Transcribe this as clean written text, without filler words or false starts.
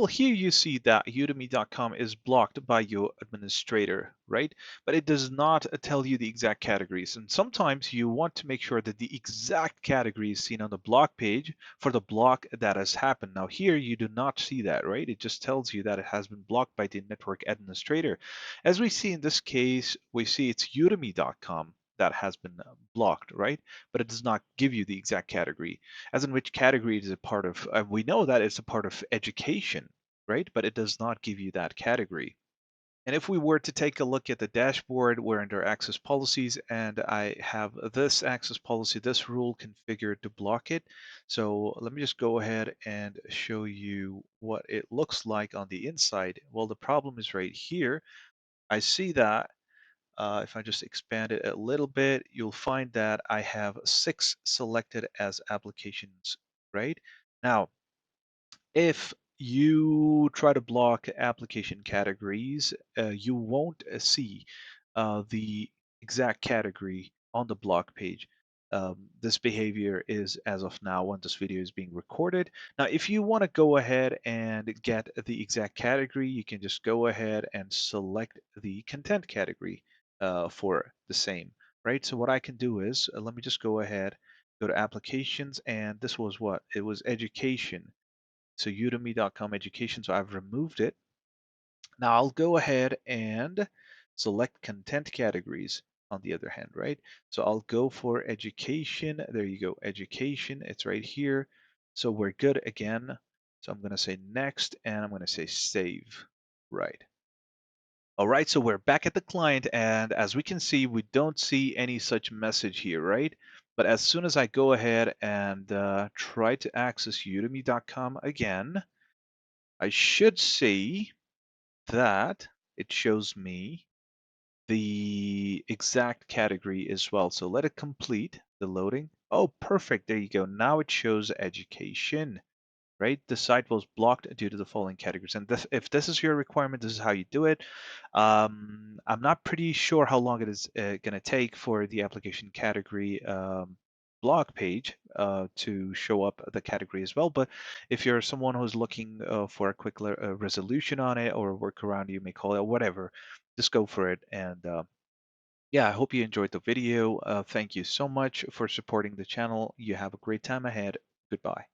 well, here you see that udemy.com is blocked by your administrator, right? But it does not tell you the exact categories. And sometimes you want to make sure that the exact category is seen on the block page for the block that has happened. Now here you do not see that, right? It just tells you that it has been blocked by the network administrator. As we see in this case, we see it's udemy.com that has been blocked, right? But it does not give you the exact category, as in which category it is a part of. We know that it's a part of education, right? But it does not give you that category. And if we were to take a look at the dashboard, we're under access policies, and I have this access policy, this rule configured to block it. So let me just go ahead and show you what it looks like on the inside. Well, the problem is right here. I see that if I just expand it a little bit, you'll find that I have 6 selected as applications, right? Now, if you try to block application categories, you won't see the exact category on the block page. This behavior is as of now when this video is being recorded. Now, if you want to go ahead and get the exact category, you can just go ahead and select the content category for the same, right? So what I can do is, let me just go ahead, go to applications, and this was what? It was education. So udemy.com education, so I've removed it. Now I'll go ahead and select content categories on the other hand, right? So I'll go for education. There you go, education. It's right here. So we're good again. So I'm going to say next and I'm going to say save, right? All right, so we're back at the client, and as we can see, we don't see any such message here, right? But as soon as I go ahead and try to access udemy.com again, I should see that it shows me the exact category as well. So let it complete the loading. Oh, perfect. There you go. Now it shows education, right? The site was blocked due to the following categories. And if this is your requirement, this is how you do it. I'm not pretty sure how long it is going to take for the application category blog page to show up the category as well. But if you're someone who's looking for a quick resolution on it or a workaround, you may call it, or whatever, just go for it. And yeah, I hope you enjoyed the video. Thank you so much for supporting the channel. You have a great time ahead. Goodbye.